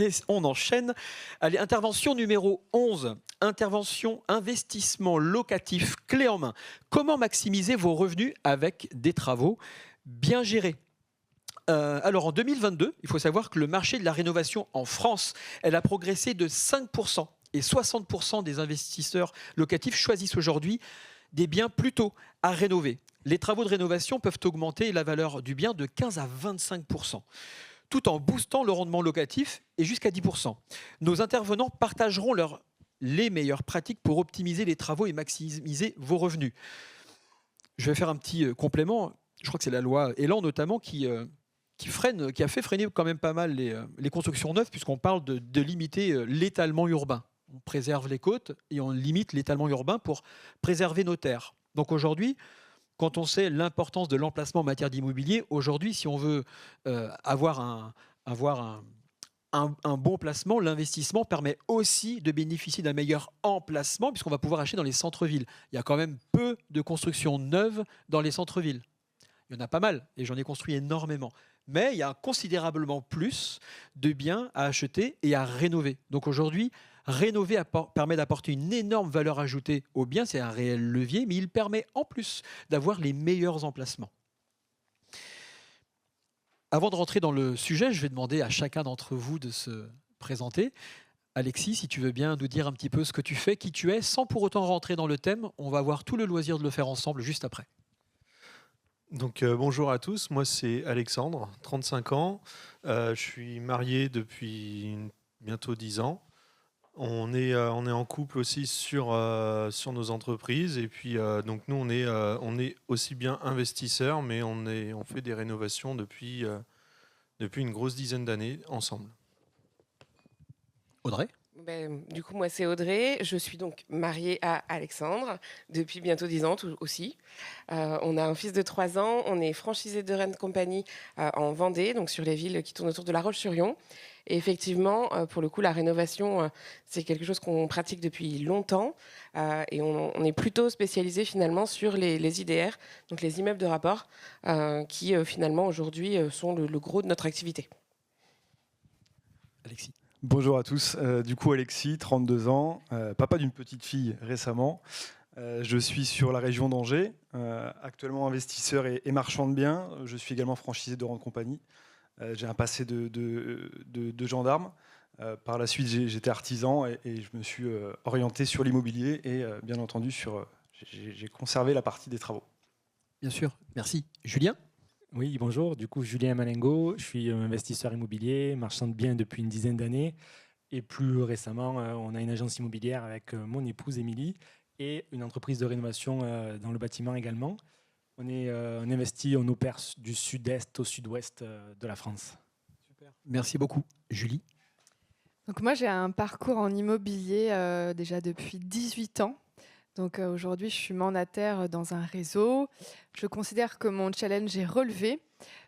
Allez, on enchaîne. Allez, intervention numéro 11. Intervention investissement locatif clé en main. Comment maximiser vos revenus avec des travaux bien gérés? Alors en 2022, il faut savoir que le marché de la rénovation en France, elle a progressé de 5%. Et 60% des investisseurs locatifs choisissent aujourd'hui des biens plutôt à rénover. Les travaux de rénovation peuvent augmenter la valeur du bien de 15 à 25%, tout en boostant le rendement locatif et jusqu'à 10%. Nos intervenants partageront les meilleures pratiques pour optimiser les travaux et maximiser vos revenus. Je vais faire un petit complément. Je crois que c'est la loi Elan notamment qui a fait freiner quand même pas mal les constructions neuves, puisqu'on parle de limiter l'étalement urbain. On préserve les côtes et on limite l'étalement urbain pour préserver nos terres. Donc aujourd'hui, quand on sait l'importance de l'emplacement en matière d'immobilier, aujourd'hui, si on veut avoir un bon placement, l'investissement permet aussi de bénéficier d'un meilleur emplacement, puisqu'on va pouvoir acheter dans les centres-villes. Il y a quand même peu de constructions neuves dans les centres-villes. Il y en a pas mal, et j'en ai construit énormément. Mais il y a considérablement plus de biens à acheter et à rénover. Donc aujourd'hui, rénover permet d'apporter une énorme valeur ajoutée aux biens, c'est un réel levier, mais il permet en plus d'avoir les meilleurs emplacements. Avant de rentrer dans le sujet, je vais demander à chacun d'entre vous de se présenter. Alexis, si tu veux bien nous dire un petit peu ce que tu fais, qui tu es, sans pour autant rentrer dans le thème, on va avoir tout le loisir de le faire ensemble juste après. Donc bonjour à tous, moi c'est Alexandre, 35 ans, je suis marié depuis bientôt 10 ans. On est en couple aussi sur nos entreprises et puis donc nous on est aussi bien investisseurs mais on fait des rénovations depuis une grosse dizaine d'années ensemble. Audrey ? Du coup, moi, c'est Audrey. Je suis donc mariée à Alexandre depuis bientôt 10 ans aussi. On a un fils de 3 ans. On est franchisé de Rent Company en Vendée, donc sur les villes qui tournent autour de La Roche-sur-Yon. Et effectivement, pour le coup, la rénovation, c'est quelque chose qu'on pratique depuis longtemps. Et on est plutôt spécialisé finalement sur les IDR, donc les immeubles de rapport, qui finalement aujourd'hui sont le gros de notre activité. Alexis ? Bonjour à tous, du coup Alexis, 32 ans, papa d'une petite fille récemment. Je suis sur la région d'Angers, actuellement investisseur et marchand de biens. Je suis également franchisé de Rent Company. J'ai un passé de gendarme. Par la suite, j'étais artisan et je me suis orienté sur l'immobilier et bien entendu, j'ai conservé la partie des travaux. Bien sûr, merci. Julien ? Oui, bonjour. Du coup, Julien Malengo, je suis investisseur immobilier, marchand de biens depuis une dizaine d'années. Et plus récemment, on a une agence immobilière avec mon épouse Émilie et une entreprise de rénovation dans le bâtiment également. On investit, on opère du sud-est au sud-ouest de la France. Super. Merci beaucoup. Julie ? Donc moi, j'ai un parcours en immobilier déjà depuis 18 ans. Donc aujourd'hui, je suis mandataire dans un réseau. Je considère que mon challenge est relevé.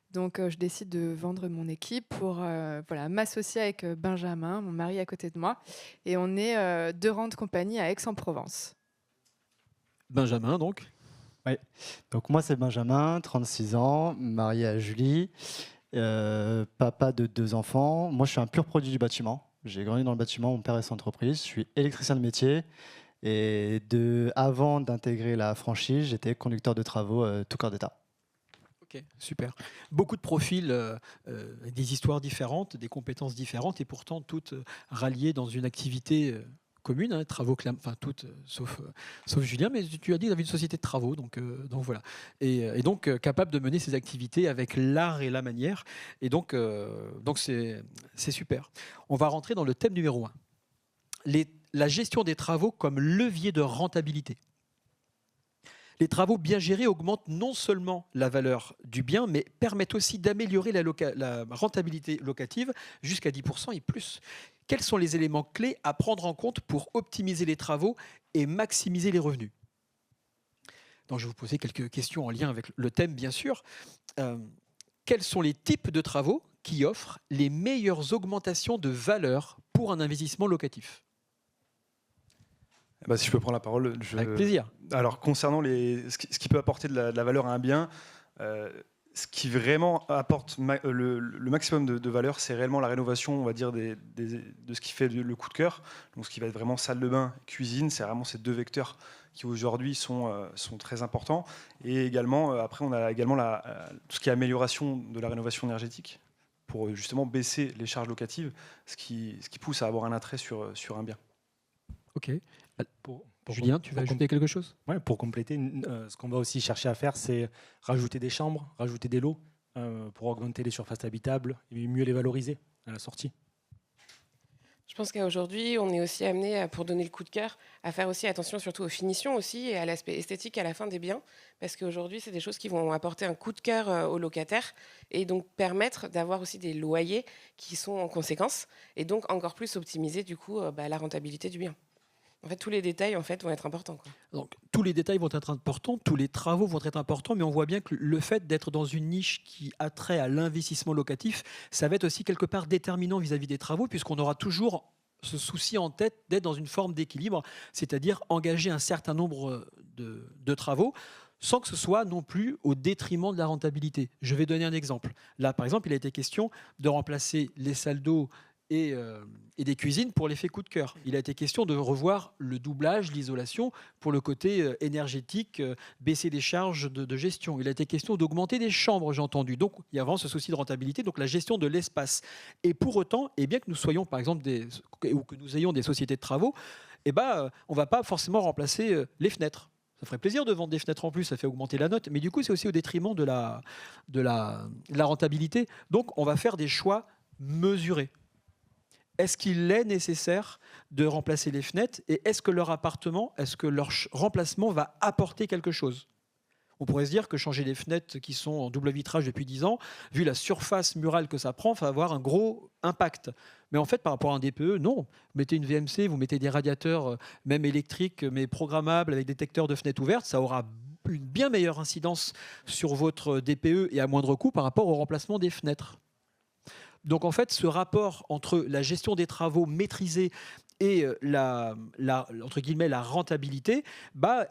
Donc je décide de vendre mon équipe pour m'associer avec Benjamin, mon mari à côté de moi. Et on est de Rent Company à Aix-en-Provence. Benjamin, donc ? Oui, donc moi c'est Benjamin, 36 ans, marié à Julie, papa de 2 enfants. Moi je suis un pur produit du bâtiment. J'ai grandi dans le bâtiment, mon père est son entreprise. Je suis électricien de métier. Et avant d'intégrer la franchise, j'étais conducteur de travaux tout corps d'État. Ok, super. Beaucoup de profils, des histoires différentes, des compétences différentes et pourtant toutes ralliées dans une activité commune, hein, travaux, enfin toutes, sauf Julien, mais tu as dit que tu avais une société de travaux, donc voilà. Et donc capable de mener ces activités avec l'art et la manière. Et donc c'est super. On va rentrer dans le thème numéro 1. La gestion des travaux comme levier de rentabilité. Les travaux bien gérés augmentent non seulement la valeur du bien, mais permettent aussi d'améliorer la rentabilité locative jusqu'à 10% et plus. Quels sont les éléments clés à prendre en compte pour optimiser les travaux et maximiser les revenus ? Donc, je vais vous poser quelques questions en lien avec le thème, bien sûr. Quels sont les types de travaux qui offrent les meilleures augmentations de valeur pour un investissement locatif ? Si je peux prendre la parole. Avec plaisir. Alors, concernant ce qui peut apporter de la valeur à un bien, ce qui vraiment apporte le maximum de valeur, c'est réellement la rénovation, on va dire, de ce qui fait le coup de cœur. Donc, ce qui va être vraiment salle de bain, cuisine, c'est vraiment ces deux vecteurs qui aujourd'hui sont très importants. Et également, après, on a également tout ce qui est amélioration de la rénovation énergétique pour justement baisser les charges locatives, ce qui pousse à avoir un attrait sur un bien. Ok. Pour Julien, tu vas ajouter quelque chose? Ouais, pour compléter, ce qu'on va aussi chercher à faire, c'est rajouter des chambres, rajouter des lots pour augmenter les surfaces habitables et mieux les valoriser à la sortie. Je pense qu'aujourd'hui, on est aussi amené, pour donner le coup de cœur, à faire aussi attention surtout aux finitions aussi et à l'aspect esthétique à la fin des biens. Parce qu'aujourd'hui, c'est des choses qui vont apporter un coup de cœur aux locataires et donc permettre d'avoir aussi des loyers qui sont en conséquence et donc encore plus optimiser du coup la rentabilité du bien. En fait, tous les détails vont être importants, quoi. Donc, tous les détails vont être importants, tous les travaux vont être importants, mais on voit bien que le fait d'être dans une niche qui a trait à l'investissement locatif, ça va être aussi quelque part déterminant vis-à-vis des travaux, puisqu'on aura toujours ce souci en tête d'être dans une forme d'équilibre, c'est-à-dire engager un certain nombre de travaux sans que ce soit non plus au détriment de la rentabilité. Je vais donner un exemple. Là, par exemple, il a été question de remplacer les salles d'eau et des cuisines pour l'effet coup de cœur. Il a été question de revoir le doublage, l'isolation pour le côté énergétique, baisser les charges de gestion. Il a été question d'augmenter des chambres, j'ai entendu. Donc il y a vraiment ce souci de rentabilité, donc la gestion de l'espace. Et pour autant, et bien que nous soyons par exemple ou que nous ayons des sociétés de travaux, on ne va pas forcément remplacer les fenêtres. Ça ferait plaisir de vendre des fenêtres en plus, ça fait augmenter la note, mais du coup c'est aussi au détriment de la rentabilité. Donc on va faire des choix mesurés. Est-ce qu'il est nécessaire de remplacer les fenêtres et est-ce que leur remplacement va apporter quelque chose? On pourrait se dire que changer les fenêtres qui sont en double vitrage depuis 10 ans, vu la surface murale que ça prend, va avoir un gros impact. Mais en fait, par rapport à un DPE, non. Vous mettez une VMC, vous mettez des radiateurs, même électriques, mais programmables avec détecteurs de fenêtres ouvertes, ça aura une bien meilleure incidence sur votre DPE et à moindre coût par rapport au remplacement des fenêtres. Donc en fait, ce rapport entre la gestion des travaux maîtrisée et entre guillemets, la rentabilité,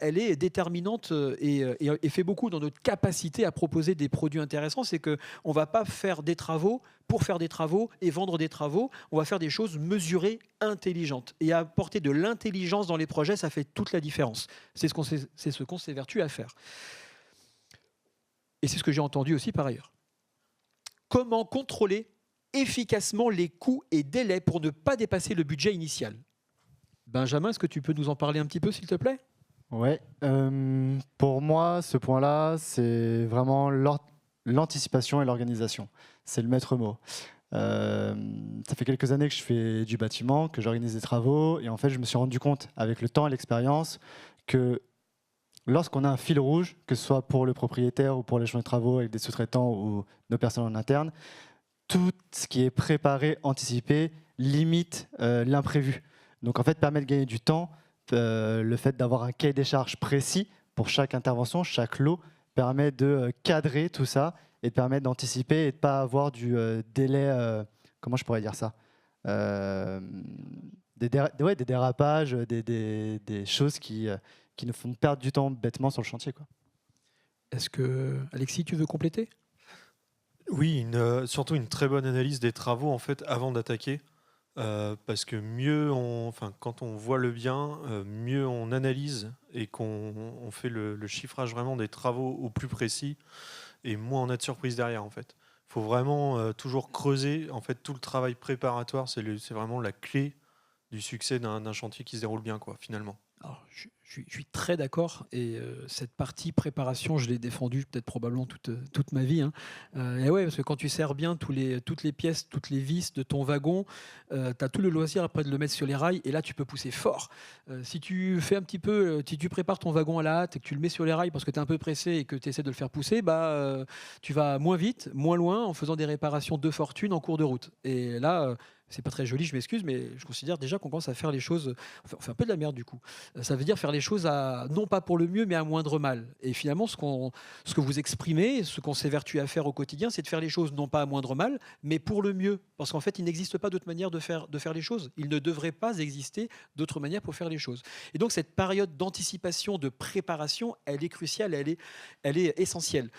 elle est déterminante et fait beaucoup dans notre capacité à proposer des produits intéressants. C'est qu'on ne va pas faire des travaux pour faire des travaux et vendre des travaux. On va faire des choses mesurées, intelligentes. Et apporter de l'intelligence dans les projets, ça fait toute la différence. C'est ce qu'on s'évertue à faire. Et c'est ce que j'ai entendu aussi par ailleurs. Comment contrôler efficacement les coûts et délais pour ne pas dépasser le budget initial? Benjamin, est-ce que tu peux nous en parler un petit peu, s'il te plaît? Ouais. Pour moi, ce point-là, c'est vraiment l'anticipation et l'organisation. C'est le maître mot. Ça fait quelques années que je fais du bâtiment, que j'organise des travaux, et en fait, je me suis rendu compte, avec le temps et l'expérience, que lorsqu'on a un fil rouge, que ce soit pour le propriétaire ou pour les champs de travaux avec des sous-traitants ou nos personnes en interne, tout ce qui est préparé, anticipé, limite l'imprévu. Donc en fait, permet de gagner du temps. Le fait d'avoir un cahier des charges précis pour chaque intervention, chaque lot, permet de cadrer tout ça et de permettre d'anticiper et de ne pas avoir du délai, comment je pourrais dire ça, des dérapages, des choses qui nous font perdre du temps bêtement sur le chantier, quoi. Est-ce que, Alexis, tu veux compléter? Oui, surtout une très bonne analyse des travaux en fait avant d'attaquer, parce que quand on voit le bien, mieux on analyse et qu'on fait le chiffrage vraiment des travaux au plus précis, et moins on a de surprises derrière en fait. Il faut vraiment toujours creuser en fait tout le travail préparatoire, c'est vraiment la clé du succès d'un chantier qui se déroule bien, quoi, finalement. Alors, je suis très d'accord et cette partie préparation, je l'ai défendue peut-être probablement toute ma vie. Et ouais, parce que quand tu serres bien toutes les pièces, toutes les vis de ton wagon, tu as tout le loisir après de le mettre sur les rails et là tu peux pousser fort. Si tu fais un petit peu, si tu prépares ton wagon à la hâte et que tu le mets sur les rails parce que tu es un peu pressé et que tu essaies de le faire pousser, tu vas moins vite, moins loin en faisant des réparations de fortune en cours de route. Et là, c'est pas très joli, je m'excuse, mais je considère déjà qu'on commence à faire les choses, on fait un peu de la merde du coup. Ça veut dire faire les choses non pas pour le mieux, mais à moindre mal. Et finalement, ce que vous exprimez, ce qu'on s'évertue à faire au quotidien, c'est de faire les choses non pas à moindre mal, mais pour le mieux. Parce qu'en fait, il n'existe pas d'autre manière de faire les choses. Il ne devrait pas exister d'autre manière pour faire les choses. Et donc, cette période d'anticipation, de préparation, elle est cruciale, elle est essentielle.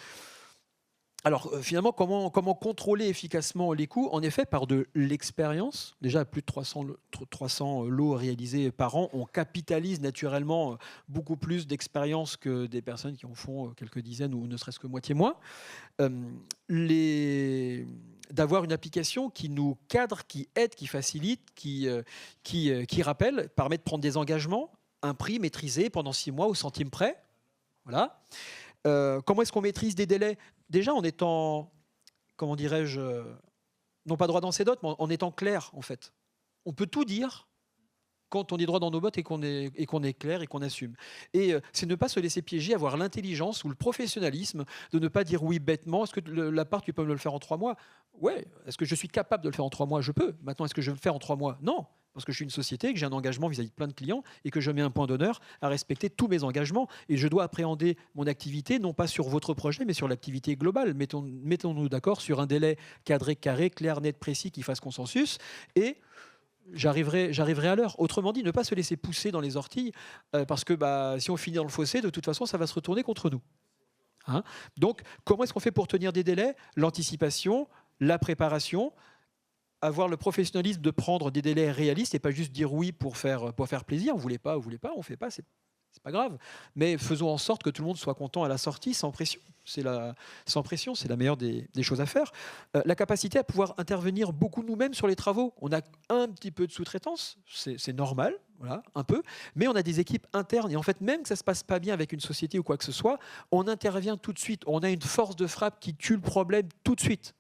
Alors finalement, comment contrôler efficacement les coûts? En effet, par de l'expérience. Déjà, plus de 300 lots réalisés par an, on capitalise naturellement beaucoup plus d'expérience que des personnes qui en font quelques dizaines ou ne serait-ce que moitié moins. D'avoir une application qui nous cadre, qui aide, qui facilite, qui rappelle, permet de prendre des engagements, un prix maîtrisé pendant 6 mois au centime près. Voilà. Comment est-ce qu'on maîtrise des délais? Déjà en étant, comment dirais-je, non pas droit dans ses bottes, mais en étant clair en fait. On peut tout dire quand on est droit dans nos bottes et qu'on est clair et qu'on assume. Et c'est ne pas se laisser piéger, avoir l'intelligence ou le professionnalisme de ne pas dire oui bêtement. Est-ce que l'appart, tu peux me le faire en 3 mois? Ouais. Est-ce que je suis capable de le faire en 3 mois? Je peux. Maintenant, est-ce que je vais le faire en 3 mois? Non. Parce que je suis une société, que j'ai un engagement vis-à-vis de plein de clients et que je mets un point d'honneur à respecter tous mes engagements. Et je dois appréhender mon activité, non pas sur votre projet, mais sur l'activité globale. Mettons-nous d'accord sur un délai cadré, carré, clair, net, précis, qui fasse consensus. Et j'arriverai à l'heure. Autrement dit, ne pas se laisser pousser dans les orties, parce que si on finit dans le fossé, de toute façon, ça va se retourner contre nous. Hein? Donc, comment est-ce qu'on fait pour tenir des délais? L'anticipation, la préparation, avoir le professionnalisme de prendre des délais réalistes et pas juste dire oui pour faire plaisir. Vous voulez pas, on fait pas, c'est pas grave. Mais faisons en sorte que tout le monde soit content à la sortie, sans pression. Sans pression, c'est la meilleure des choses à faire. La capacité à pouvoir intervenir beaucoup nous-mêmes sur les travaux. On a un petit peu de sous-traitance, c'est normal, voilà, un peu, mais on a des équipes internes. Et en fait, même que ça se passe pas bien avec une société ou quoi que ce soit, on intervient tout de suite. On a une force de frappe qui tue le problème tout de suite.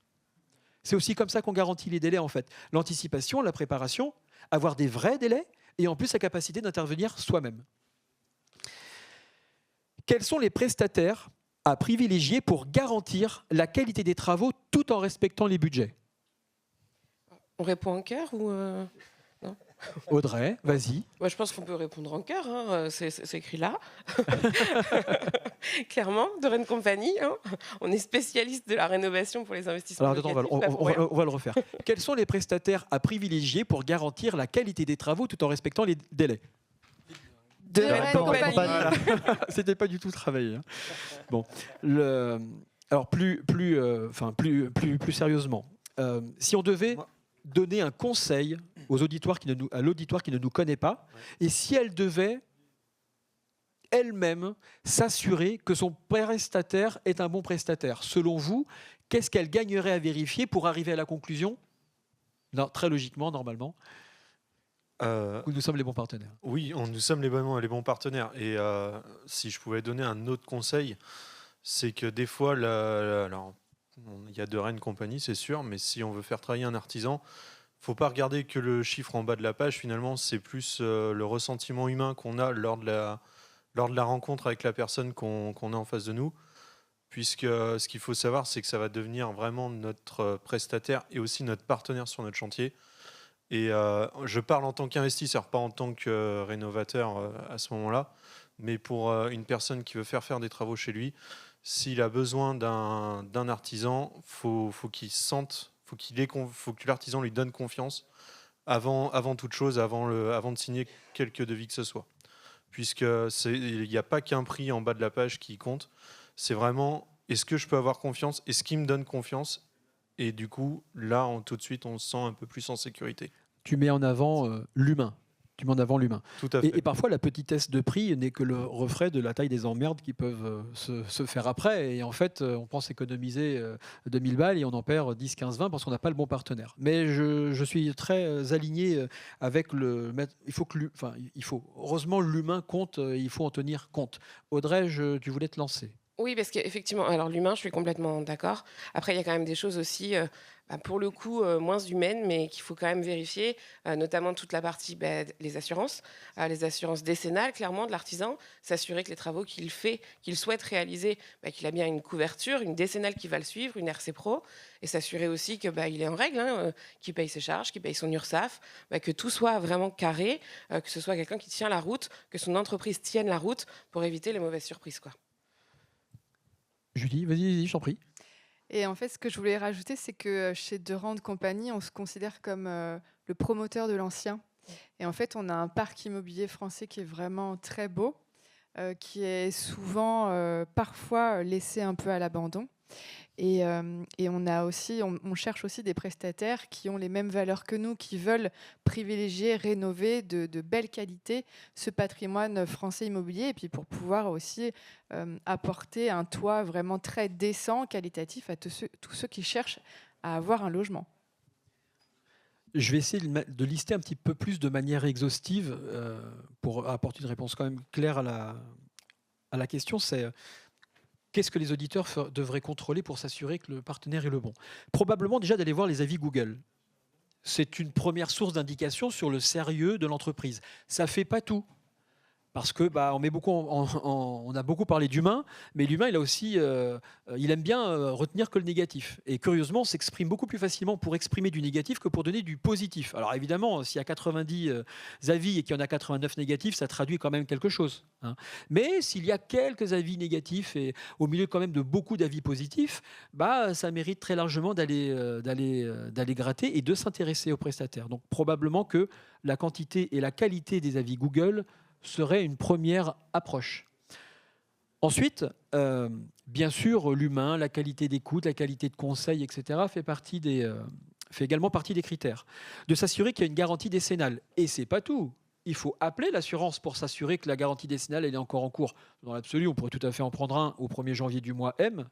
C'est aussi comme ça qu'on garantit les délais, en fait. L'anticipation, la préparation, avoir des vrais délais et en plus la capacité d'intervenir soi-même. Quels sont les prestataires à privilégier pour garantir la qualité des travaux tout en respectant les budgets? On répond en cœur ou non? Audrey, vas-y. Moi, je pense qu'on peut répondre en cœur, hein. C'est écrit là. Clairement, de Rennes Compagnie, hein. On est spécialiste de la rénovation pour les investissements. Alors, attends, on va le refaire. Quels sont les prestataires à privilégier pour garantir la qualité des travaux tout en respectant les délais? De Rennes Compagnie. C'était pas du tout travaillé. Hein. Bon, alors plus sérieusement, si on devait donner un conseil à l'auditoire qui ne nous connaît pas, et si elle devait elle-même s'assurer que son prestataire est un bon prestataire, selon vous, qu'est-ce qu'elle gagnerait à vérifier pour arriver à la conclusion? Non, très logiquement, normalement. Nous sommes les bons partenaires. Oui, nous sommes les bons partenaires. Et si je pouvais donner un autre conseil, c'est que des fois, alors, il y a de Rennes Compagnie, c'est sûr, mais si on veut faire travailler un artisan, faut pas regarder que le chiffre en bas de la page. Finalement, c'est plus le ressentiment humain qu'on a lors de la rencontre avec la personne qu'on a en face de nous. Puisque ce qu'il faut savoir, c'est que ça va devenir vraiment notre prestataire et aussi notre partenaire sur notre chantier. Et je parle en tant qu'investisseur, pas en tant que rénovateur à ce moment-là, mais pour une personne qui veut faire des travaux chez lui, s'il a besoin d'un artisan, faut qu'il sente, faut que l'artisan lui donne confiance avant toute chose, avant de signer quelque devis que ce soit. Puisqu'il n'y a pas qu'un prix en bas de la page qui compte, c'est vraiment est-ce que je peux avoir confiance, est-ce qu'il me donne confiance? Et du coup, là, tout de suite, on se sent un peu plus en sécurité. Tu mets en avant l'humain. Tu mets en avant l'humain. Tout à fait. Et parfois, la petitesse de prix n'est que le reflet de la taille des emmerdes qui peuvent se faire après. Et en fait, on pense économiser 2000 balles et on en perd 10, 15, 20 parce qu'on n'a pas le bon partenaire. Mais je suis très aligné avec le... Heureusement, l'humain compte, il faut en tenir compte. Audrey, tu voulais te lancer. Oui, parce qu'effectivement, alors l'humain, je suis complètement d'accord. Après, il y a quand même des choses aussi, pour le coup, moins humaines, mais qu'il faut quand même vérifier, notamment toute la partie, les assurances décennales, clairement, de l'artisan, s'assurer que les travaux qu'il souhaite réaliser, qu'il a bien une couverture, une décennale qui va le suivre, une RC Pro, et s'assurer aussi que il est en règle, hein, qu'il paye ses charges, qu'il paye son URSSAF, que tout soit vraiment carré, que ce soit quelqu'un qui tient la route, que son entreprise tienne la route pour éviter les mauvaises surprises, quoi. Julie, vas-y, je t'en prie. Et en fait, ce que je voulais rajouter, c'est que chez De Rennes Compagnie, on se considère comme le promoteur de l'ancien. Et en fait, on a un parc immobilier français qui est vraiment très beau, qui est souvent, parfois, laissé un peu à l'abandon, Et on cherche aussi des prestataires qui ont les mêmes valeurs que nous, qui veulent privilégier, rénover de belle qualité ce patrimoine français immobilier, et puis pour pouvoir aussi apporter un toit vraiment très décent, qualitatif à tous ceux qui cherchent à avoir un logement. Je vais essayer de lister un petit peu plus de manière exhaustive pour apporter une réponse quand même claire à la question. C'est qu'est-ce que les auditeurs devraient contrôler pour s'assurer que le partenaire est le bon? Probablement déjà d'aller voir les avis Google. C'est une première source d'indication sur le sérieux de l'entreprise. Ça ne fait pas tout. Parce que on a beaucoup parlé d'humain, mais l'humain, il aime bien retenir que le négatif. Et curieusement, on s'exprime beaucoup plus facilement pour exprimer du négatif que pour donner du positif. Alors évidemment, s'il y a 90 avis et qu'il y en a 89 négatifs, ça traduit quand même quelque chose, hein. Mais s'il y a quelques avis négatifs et au milieu quand même de beaucoup d'avis positifs, ça mérite très largement d'aller gratter et de s'intéresser aux prestataires. Donc probablement que la quantité et la qualité des avis Google serait une première approche. Ensuite, bien sûr, l'humain, la qualité d'écoute, la qualité de conseil, etc. fait également partie des critères. De s'assurer qu'il y a une garantie décennale. Et c'est pas tout. Il faut appeler l'assurance pour s'assurer que la garantie décennale elle est encore en cours. Dans l'absolu, on pourrait tout à fait en prendre un au 1er janvier du mois N,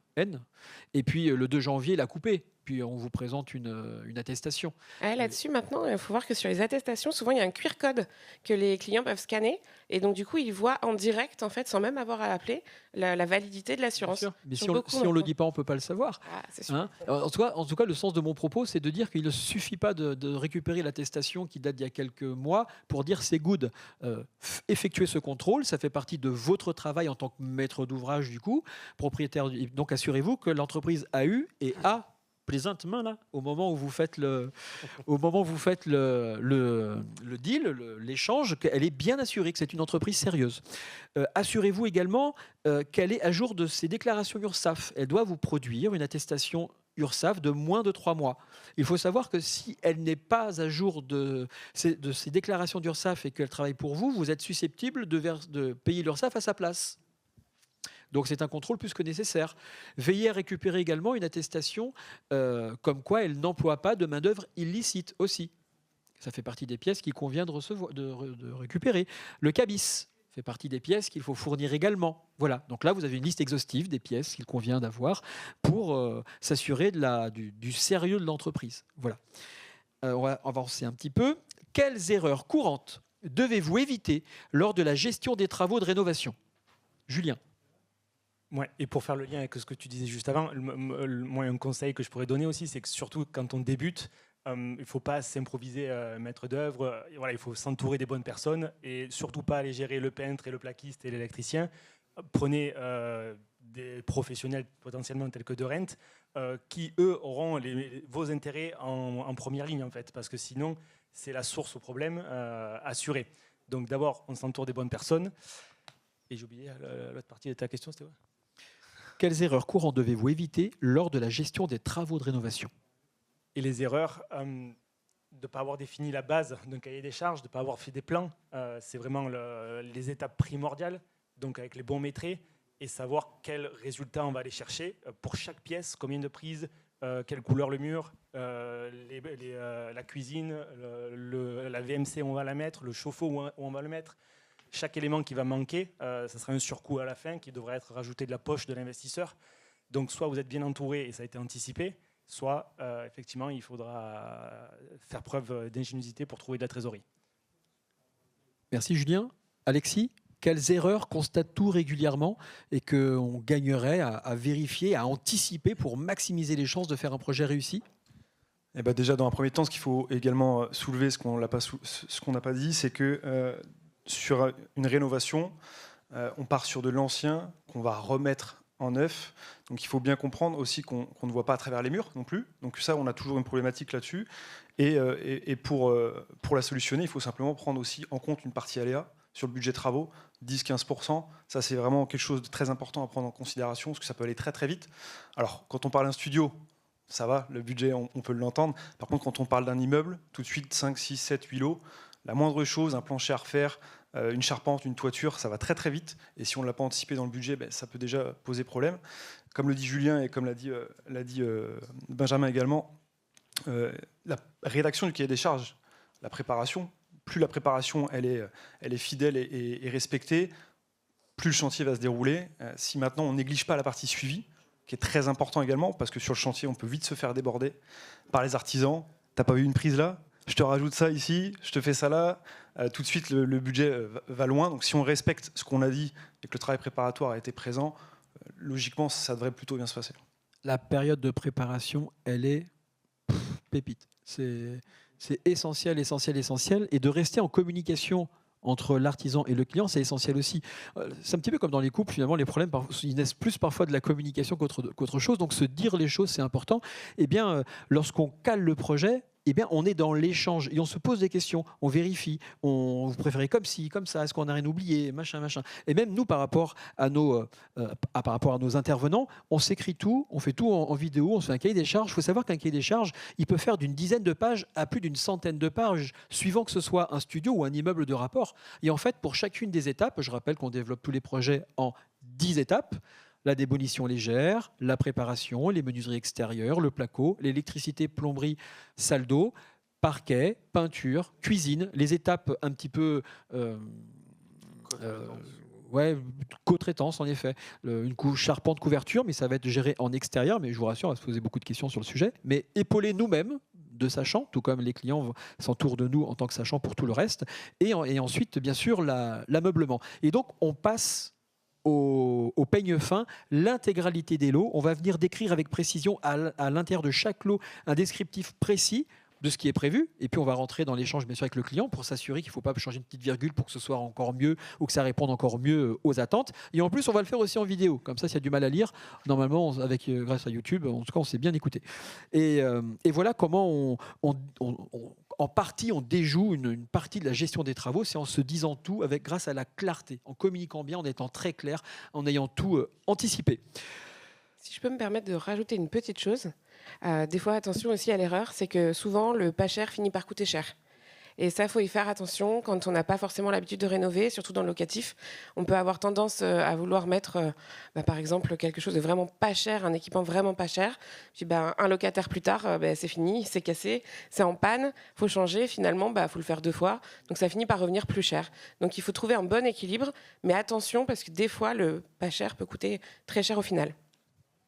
et puis le 2 janvier, la couper. Puis on vous présente une attestation. Là-dessus, maintenant, il faut voir que sur les attestations, souvent, il y a un QR code que les clients peuvent scanner. Et donc, du coup, ils voient en direct, en fait, sans même avoir à appeler, la validité de l'assurance. Mais si on ne le dit pas, on ne peut pas le savoir. Ah, c'est sûr. Hein, en tout cas, le sens de mon propos, c'est de dire qu'il ne suffit pas de récupérer l'attestation qui date d'il y a quelques mois pour dire c'est good. Effectuer ce contrôle, ça fait partie de votre travail en tant que maître d'ouvrage, du coup, propriétaire. Donc, assurez-vous que l'entreprise a eu et a plaisantement là, au moment où vous faites le deal, l'échange, qu'elle est bien assurée, que c'est une entreprise sérieuse. Assurez-vous également qu'elle est à jour de ses déclarations URSSAF. Elle doit vous produire une attestation URSSAF de moins de 3 mois. Il faut savoir que si elle n'est pas à jour de ses déclarations d'URSSAF et qu'elle travaille pour vous, vous êtes susceptible de payer l'URSSAF à sa place. Donc c'est un contrôle plus que nécessaire. Veillez à récupérer également une attestation comme quoi elle n'emploie pas de main-d'œuvre illicite aussi. Ça fait partie des pièces qu'il convient de récupérer. Le cabis fait partie des pièces qu'il faut fournir également. Voilà. Donc là, vous avez une liste exhaustive des pièces qu'il convient d'avoir pour s'assurer du sérieux de l'entreprise. Voilà. On va avancer un petit peu. Quelles erreurs courantes devez-vous éviter lors de la gestion des travaux de rénovation? Julien. Ouais, et pour faire le lien avec ce que tu disais juste avant, moi, un conseil que je pourrais donner aussi, c'est que surtout quand on débute, il ne faut pas s'improviser maître d'œuvre. Voilà, il faut s'entourer des bonnes personnes et surtout pas aller gérer le peintre et le plaquiste et l'électricien. Prenez des professionnels potentiellement tels que De Rent qui, eux, auront vos intérêts en première ligne, en fait, parce que sinon, c'est la source au problème assurée. Donc d'abord, on s'entoure des bonnes personnes. Et j'ai oublié l'autre partie de ta question, c'était quoi ? Quelles erreurs courantes devez-vous éviter lors de la gestion des travaux de rénovation? Et les erreurs, de ne pas avoir défini la base d'un cahier des charges, de ne pas avoir fait des plans, c'est vraiment les étapes primordiales, donc avec les bons métrés, et savoir quels résultats on va aller chercher pour chaque pièce, combien de prises, quelle couleur le mur, la cuisine, la VMC où on va la mettre, le chauffe-eau où on va le mettre. Chaque élément qui va manquer, ça sera un surcoût à la fin qui devrait être rajouté de la poche de l'investisseur. Donc soit vous êtes bien entouré et ça a été anticipé, soit effectivement il faudra faire preuve d'ingéniosité pour trouver de la trésorerie. Merci Julien. Alexis, quelles erreurs constates-tu régulièrement et qu'on gagnerait à vérifier, à anticiper pour maximiser les chances de faire un projet réussi? Eh ben déjà, dans un premier temps, ce qu'il faut également soulever, ce qu'on n'a pas dit, c'est que sur une rénovation, on part sur de l'ancien qu'on va remettre en neuf. Donc il faut bien comprendre aussi qu'on ne voit pas à travers les murs non plus. Donc ça, on a toujours une problématique là-dessus. Et pour la solutionner, il faut simplement prendre aussi en compte une partie aléa sur le budget travaux, 10-15%. Ça, c'est vraiment quelque chose de très important à prendre en considération parce que ça peut aller très très vite. Alors, quand on parle d'un studio, ça va, le budget, on peut l'entendre. Par contre, quand on parle d'un immeuble, tout de suite, 5, 6, 7, 8 lots, la moindre chose, un plancher à refaire, Une charpente, une toiture, ça va très très vite. Et si on ne l'a pas anticipé dans le budget, ça peut déjà poser problème. Comme le dit Julien et comme l'a dit Benjamin également, la rédaction du cahier des charges, la préparation, plus la préparation elle est fidèle et respectée, plus le chantier va se dérouler. Si maintenant on ne néglige pas la partie suivie, qui est très important également, parce que sur le chantier, on peut vite se faire déborder par les artisans. T'as pas vu une prise là ? Je te rajoute ça ici, je te fais ça là. Tout de suite, le budget va loin. Donc si on respecte ce qu'on a dit et que le travail préparatoire a été présent, logiquement, ça devrait plutôt bien se passer. La période de préparation, elle est pépite. C'est essentiel, essentiel, essentiel. Et de rester en communication entre l'artisan et le client, c'est essentiel aussi. C'est un petit peu comme dans les couples, finalement, les problèmes, ils naissent plus parfois de la communication qu'autre chose. Donc se dire les choses, c'est important. Eh bien, lorsqu'on cale le projet, eh bien, on est dans l'échange et on se pose des questions, on vérifie, vous préférez comme ci, comme ça, est-ce qu'on n'a rien oublié, machin, machin. Et même nous, par rapport à nos intervenants, on s'écrit tout, on fait tout en vidéo, on se fait un cahier des charges. Il faut savoir qu'un cahier des charges, il peut faire d'une dizaine de pages à plus d'une centaine de pages, suivant que ce soit un studio ou un immeuble de rapport. Et en fait, pour chacune des étapes, je rappelle qu'on développe tous les projets en 10 étapes. La démolition légère, la préparation, les menuiseries extérieures, le placo, l'électricité, plomberie, salle d'eau, parquet, peinture, cuisine, les étapes un petit peu... co-traitance en effet, une charpente, couverture, mais ça va être géré en extérieur, mais je vous rassure, on va se poser beaucoup de questions sur le sujet, mais épauler nous-mêmes de sachants, tout comme les clients s'entourent de nous en tant que sachants pour tout le reste, et ensuite, bien sûr, l'ameublement. Et donc, on passe au peigne fin l'intégralité des lots. On va venir décrire avec précision à l'intérieur de chaque lot un descriptif précis de ce qui est prévu, et puis on va rentrer dans l'échange bien sûr avec le client pour s'assurer qu'il ne faut pas changer une petite virgule pour que ce soit encore mieux ou que ça réponde encore mieux aux attentes. Et en plus on va le faire aussi en vidéo, comme ça s'il y a du mal à lire, normalement grâce à YouTube, en tout cas on s'est bien écouté. Et voilà comment en partie on déjoue une partie de la gestion des travaux, c'est en se disant tout grâce à la clarté, en communiquant bien, en étant très clair, en ayant tout anticipé. Si je peux me permettre de rajouter une petite chose, des fois, attention aussi à l'erreur, c'est que souvent, le pas cher finit par coûter cher. Et ça, il faut y faire attention quand on n'a pas forcément l'habitude de rénover, surtout dans le locatif. On peut avoir tendance à vouloir mettre, par exemple, quelque chose de vraiment pas cher, un équipement vraiment pas cher. Puis un locataire plus tard, c'est fini, c'est cassé, c'est en panne, il faut changer. Finalement, il faut le faire 2 fois. Donc ça finit par revenir plus cher. Donc il faut trouver un bon équilibre, mais attention, parce que des fois, le pas cher peut coûter très cher au final.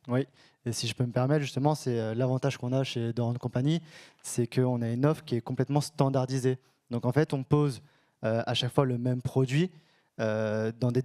Oui, et si je peux me permettre, justement, c'est l'avantage qu'on a chez Doran Company, c'est qu'on a une offre qui est complètement standardisée. Donc en fait, on pose à chaque fois le même produit dans des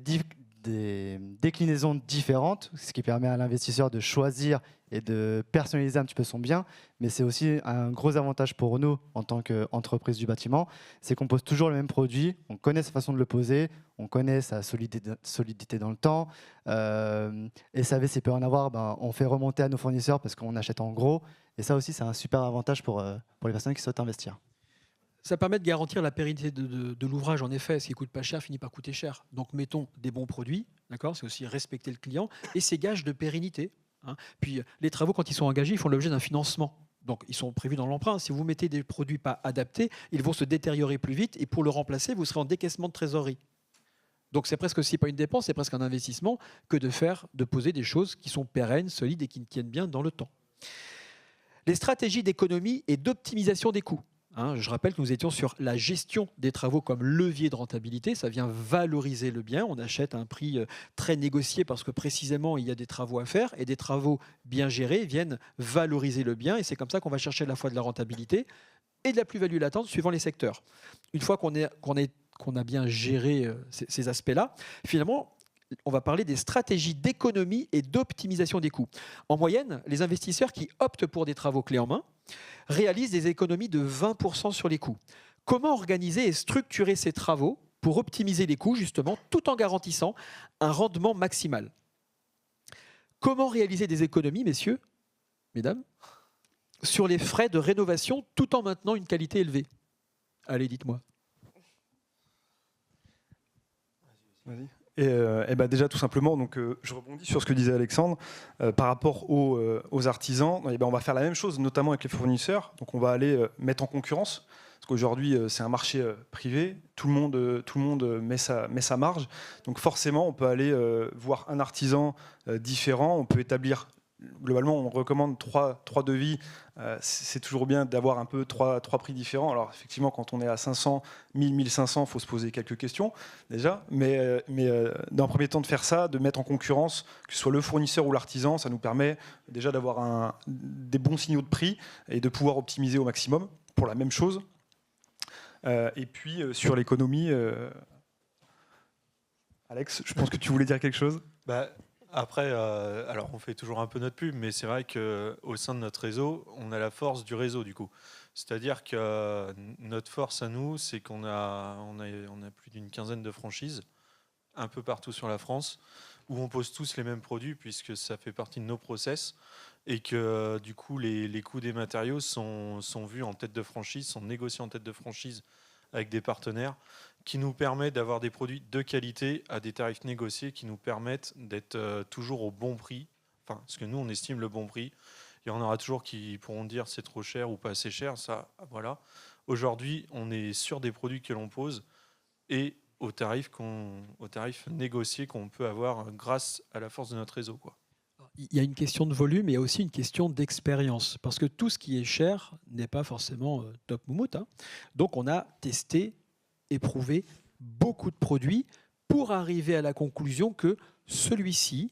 déclinaisons différentes, ce qui permet à l'investisseur de choisir et de personnaliser un petit peu son bien. Mais c'est aussi un gros avantage pour nous en tant qu'entreprise du bâtiment, c'est qu'on pose toujours le même produit, on connaît sa façon de le poser, on connaît sa solidité dans le temps. Et ça, s'il peut en avoir, on fait remonter à nos fournisseurs parce qu'on achète en gros. Et ça aussi, c'est un super avantage pour les personnes qui souhaitent investir. Ça permet de garantir la pérennité de l'ouvrage. En effet, ce qui ne coûte pas cher finit par coûter cher. Donc mettons des bons produits, d'accord ? C'est aussi respecter le client et c'est gage de pérennité. Hein. Puis les travaux, quand ils sont engagés, ils font l'objet d'un financement. Donc ils sont prévus dans l'emprunt. Si vous mettez des produits pas adaptés, ils vont se détériorer plus vite et pour le remplacer, vous serez en décaissement de trésorerie. Donc c'est presque aussi pas une dépense, c'est presque un investissement que de poser des choses qui sont pérennes, solides et qui tiennent bien dans le temps. Les stratégies d'économie et d'optimisation des coûts. Je rappelle que nous étions sur la gestion des travaux comme levier de rentabilité. Ça vient valoriser le bien. On achète à un prix très négocié parce que précisément, il y a des travaux à faire et des travaux bien gérés viennent valoriser le bien. Et c'est comme ça qu'on va chercher à la fois de la rentabilité et de la plus-value latente suivant les secteurs. Une fois qu'on a bien géré ces aspects-là, finalement, on va parler des stratégies d'économie et d'optimisation des coûts. En moyenne, les investisseurs qui optent pour des travaux clés en main réalisent des économies de 20% sur les coûts. Comment organiser et structurer ces travaux pour optimiser les coûts, justement, tout en garantissant un rendement maximal ? Comment réaliser des économies, messieurs, mesdames, sur les frais de rénovation tout en maintenant une qualité élevée ? Allez, dites-moi. Vas-y. Déjà tout simplement, donc, je rebondis sur ce que disait Alexandre, par rapport aux artisans, on va faire la même chose, notamment avec les fournisseurs. Donc on va aller mettre en concurrence, parce qu'aujourd'hui c'est un marché privé, tout le monde met sa marge. Donc forcément on peut aller voir un artisan différent, on peut établir. Globalement, on recommande trois devis. C'est toujours bien d'avoir un peu trois prix différents. Alors effectivement, quand on est à 500, 1000, 1500, il faut se poser quelques questions déjà. Mais dans un premier temps, de faire ça, de mettre en concurrence, que ce soit le fournisseur ou l'artisan, ça nous permet déjà d'avoir des bons signaux de prix et de pouvoir optimiser au maximum pour la même chose. Et puis sur l'économie, Alex, je pense que tu voulais dire quelque chose. Après, alors on fait toujours un peu notre pub, mais c'est vrai qu'au sein de notre réseau, on a la force du réseau du coup. C'est-à-dire que notre force à nous, c'est qu'on a plus d'une quinzaine de franchises, un peu partout sur la France, où on pose tous les mêmes produits, puisque ça fait partie de nos process, et que du coup les coûts des matériaux sont vus en tête de franchise, sont négociés en tête de franchise avec des partenaires, qui nous permet d'avoir des produits de qualité à des tarifs négociés qui nous permettent d'être toujours au bon prix, enfin, ce que nous on estime le bon prix. Il y en aura toujours qui pourront dire c'est trop cher ou pas assez cher, ça, voilà. Aujourd'hui, on est sur des produits que l'on pose et aux tarifs négociés qu'on peut avoir grâce à la force de notre réseau, quoi. Il y a une question de volume et il y a aussi une question d'expérience. Parce que tout ce qui est cher n'est pas forcément top moumoute, hein. Donc on a testé, éprouvé beaucoup de produits pour arriver à la conclusion que celui-ci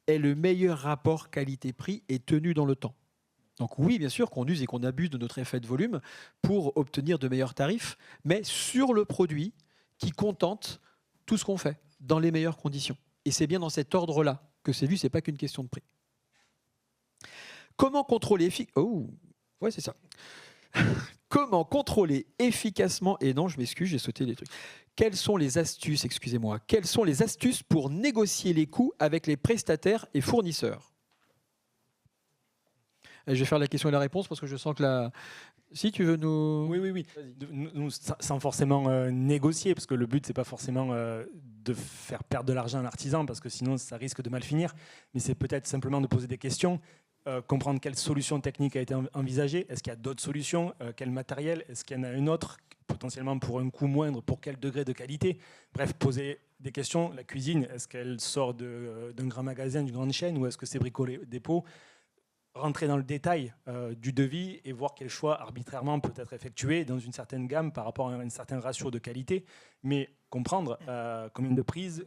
est le meilleur rapport qualité-prix et tenu dans le temps. Donc oui, bien sûr qu'on use et qu'on abuse de notre effet de volume pour obtenir de meilleurs tarifs, mais sur le produit qui contente tout ce qu'on fait, dans les meilleures conditions. Et c'est bien dans cet ordre-là que c'est vu, ce n'est pas qu'une question de prix. Comment contrôler c'est ça. Comment contrôler efficacement, et non, je m'excuse, j'ai sauté des trucs. Quelles sont les astuces, quelles sont les astuces pour négocier les coûts avec les prestataires et fournisseurs? Et je vais faire la question et la réponse parce que je sens que Si tu veux nous... Oui. Nous, sans forcément négocier, parce que le but, c'est pas forcément de faire perdre de l'argent à l'artisan, parce que sinon, ça risque de mal finir. Mais c'est peut-être simplement de poser des questions, comprendre quelle solution technique a été envisagée. Est-ce qu'il y a d'autres solutions? Quel matériel? Est-ce qu'il y en a une autre, potentiellement pour un coût moindre? Pour quel degré de qualité? Bref, poser des questions. La cuisine, est-ce qu'elle sort d'un grand magasin, d'une grande chaîne, ou est-ce que c'est bricolé dépôt? Rentrer dans le détail du devis et voir quel choix arbitrairement peut être effectué dans une certaine gamme par rapport à un certain ratio de qualité, mais comprendre combien de prises,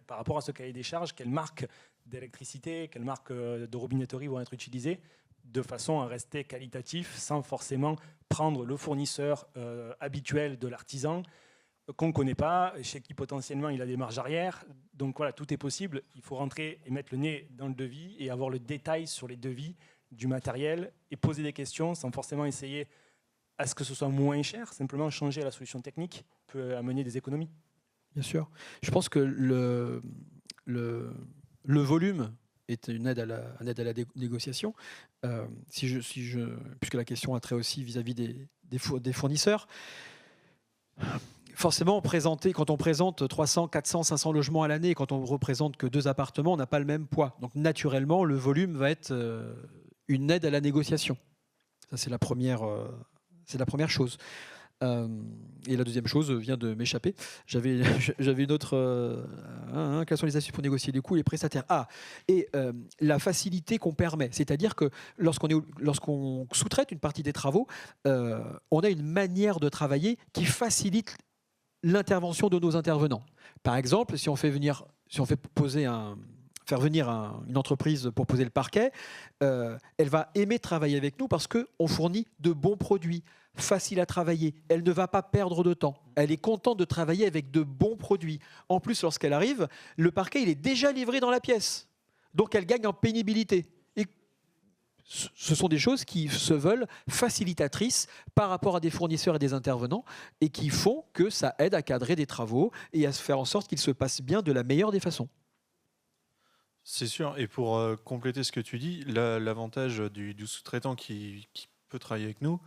par rapport à ce cahier des charges, quelle marque d'électricité, quelle marque de robinetterie vont être utilisées, de façon à rester qualitatif sans forcément prendre le fournisseur habituel de l'artisan qu'on ne connaît pas, chez qui potentiellement il a des marges arrière. Donc voilà, tout est possible. Il faut rentrer et mettre le nez dans le devis et avoir le détail sur les devis du matériel et poser des questions sans forcément essayer à ce que ce soit moins cher. Simplement changer la solution technique peut amener des économies. Bien sûr. Je pense que le volume est une aide à la négociation. Puisque la question a trait aussi vis-à-vis des fournisseurs. Forcément, quand on présente 300, 400, 500 logements à l'année, quand on ne représente que 2 appartements, on n'a pas le même poids. Donc naturellement, le volume va être une aide à la négociation. Ça, c'est la première chose. Et la deuxième chose vient de m'échapper. J'avais une autre... quelles sont les astuces pour négocier les coûts et les prestataires? La facilité qu'on permet. C'est-à-dire que lorsqu'on sous-traite une partie des travaux, on a une manière de travailler qui facilite l'intervention de nos intervenants. Par exemple, si on fait venir faire venir une entreprise pour poser le parquet, elle va aimer travailler avec nous parce qu'on fournit de bons produits, faciles à travailler. Elle ne va pas perdre de temps. Elle est contente de travailler avec de bons produits. En plus, lorsqu'elle arrive, le parquet il est déjà livré dans la pièce. Donc elle gagne en pénibilité. Et ce sont des choses qui se veulent facilitatrices par rapport à des fournisseurs et des intervenants et qui font que ça aide à cadrer des travaux et à se faire en sorte qu'ils se passent bien de la meilleure des façons. C'est sûr. Et pour compléter ce que tu dis, l'avantage du sous-traitant qui peut travailler avec nous,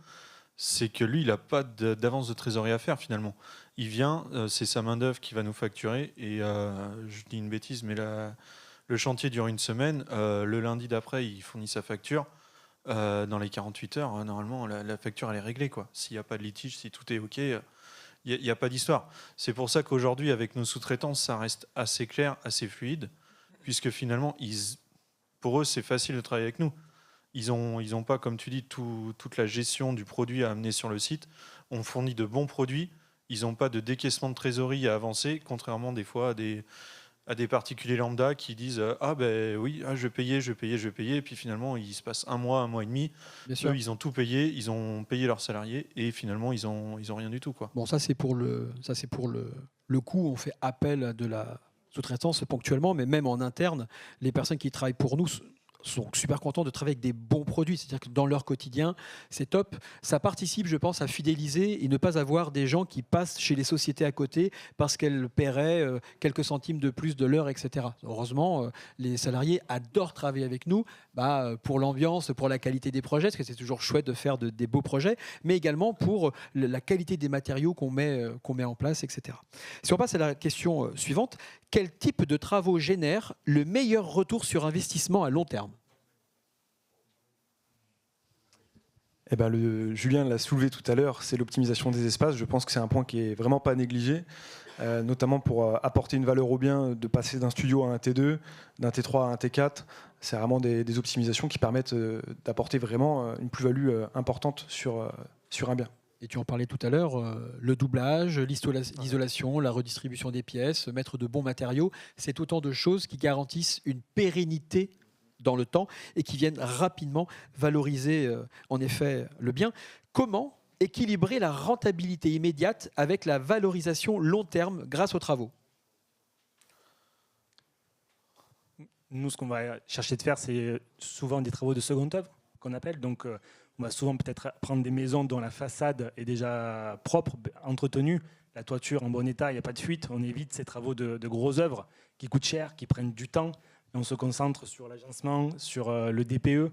c'est que lui, il n'a pas d'avance de trésorerie à faire finalement. Il vient, c'est sa main-d'œuvre qui va nous facturer, et je dis une bêtise, mais le chantier dure une semaine. Le lundi d'après, il fournit sa facture. Dans les 48 heures, normalement, la facture elle est réglée, quoi. S'il n'y a pas de litige, si tout est OK, il n'y a pas d'histoire. C'est pour ça qu'aujourd'hui, avec nos sous-traitants, ça reste assez clair, assez fluide, puisque finalement, pour eux, c'est facile de travailler avec nous. Ils ont pas, comme tu dis, toute la gestion du produit à amener sur le site. On fournit de bons produits. Ils n'ont pas de décaissement de trésorerie à avancer, contrairement des fois à des particuliers lambda qui disent ah ben oui, je vais payer, et puis finalement il se passe un mois et demi. Bien sûr. Eux, ils ont tout payé, ils ont payé leurs salariés, et finalement ils ont rien du tout, quoi. Bon, ça c'est pour le coût. On fait appel à de la sous-traitance ponctuellement, mais même en interne, les personnes qui travaillent pour nous sont super contents de travailler avec des bons produits. C'est-à-dire que dans leur quotidien, c'est top. Ça participe, je pense, à fidéliser et ne pas avoir des gens qui passent chez les sociétés à côté parce qu'elles paieraient quelques centimes de plus de l'heure, etc. Heureusement, les salariés adorent travailler avec nous pour l'ambiance, pour la qualité des projets, parce que c'est toujours chouette de faire des beaux projets, mais également pour la qualité des matériaux qu'on met en place, etc. Si on passe à la question suivante, quel type de travaux génère le meilleur retour sur investissement à long terme ? Julien l'a soulevé tout à l'heure, c'est l'optimisation des espaces. Je pense que c'est un point qui est vraiment pas négligé, notamment pour apporter une valeur au bien, de passer d'un studio à un T2, d'un T3 à un T4. C'est vraiment des optimisations qui permettent d'apporter vraiment une plus-value importante sur un bien. Et tu en parlais tout à l'heure, le doublage, l'isolation, la redistribution des pièces, mettre de bons matériaux, c'est autant de choses qui garantissent une pérennité dans le temps et qui viennent rapidement valoriser en effet le bien. Comment équilibrer la rentabilité immédiate avec la valorisation long terme grâce aux travaux ? Nous, ce qu'on va chercher de faire, c'est souvent des travaux de seconde œuvre qu'on appelle. Donc, on va souvent peut-être prendre des maisons dont la façade est déjà propre, entretenue, la toiture en bon état, il n'y a pas de fuite. On évite ces travaux de grosses œuvres qui coûtent cher, qui prennent du temps. Et on se concentre sur l'agencement, sur le DPE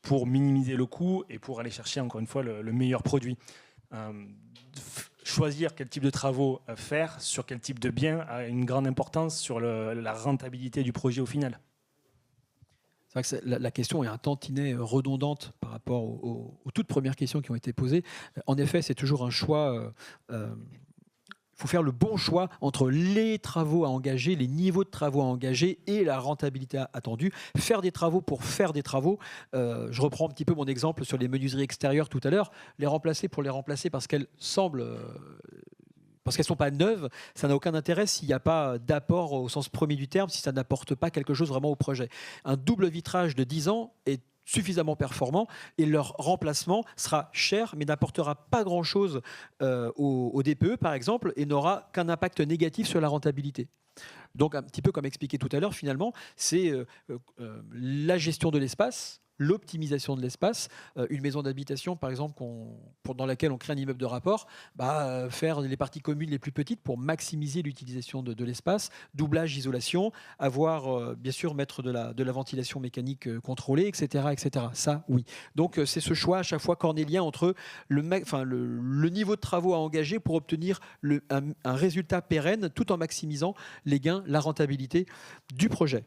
pour minimiser le coût et pour aller chercher encore une fois le meilleur produit. Choisir quel type de travaux faire, sur quel type de bien a une grande importance sur la rentabilité du projet au final. C'est vrai que la question est un tantinet redondante par rapport aux toutes premières questions qui ont été posées. En effet, c'est toujours un choix. Il faut faire le bon choix entre les travaux à engager, les niveaux de travaux à engager et la rentabilité attendue. Faire des travaux pour faire des travaux. Je reprends un petit peu mon exemple sur les menuiseries extérieures tout à l'heure. Les remplacer pour les remplacer parce qu'elles semblent... Parce qu'elles ne sont pas neuves, ça n'a aucun intérêt s'il n'y a pas d'apport au sens premier du terme, si ça n'apporte pas quelque chose vraiment au projet. Un double vitrage de 10 ans est suffisamment performant et leur remplacement sera cher mais n'apportera pas grand-chose au DPE par exemple et n'aura qu'un impact négatif sur la rentabilité. Donc un petit peu comme expliqué tout à l'heure, finalement, c'est la gestion de l'espace, l'optimisation de l'espace. Une maison d'habitation, par exemple, dans laquelle on crée un immeuble de rapport, faire les parties communes les plus petites pour maximiser l'utilisation de l'espace, doublage, isolation, avoir, bien sûr, mettre de la ventilation mécanique contrôlée, etc., etc. Ça, oui. Donc, c'est ce choix à chaque fois cornélien entre le niveau de travaux à engager pour obtenir un résultat pérenne tout en maximisant les gains, la rentabilité du projet.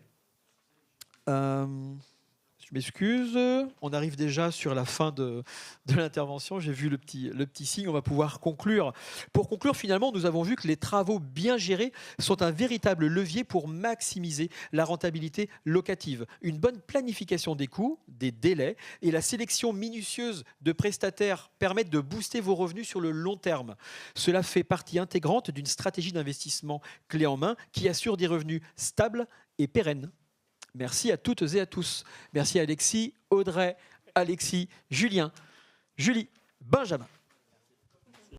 Je m'excuse, on arrive déjà sur la fin de l'intervention. J'ai vu le petit signe, on va pouvoir conclure. Pour conclure, finalement, nous avons vu que les travaux bien gérés sont un véritable levier pour maximiser la rentabilité locative. Une bonne planification des coûts, des délais et la sélection minutieuse de prestataires permettent de booster vos revenus sur le long terme. Cela fait partie intégrante d'une stratégie d'investissement clé en main qui assure des revenus stables et pérennes. Merci à toutes et à tous. Merci à Alexis, Audrey, Alexis, Julien, Julie, Benjamin.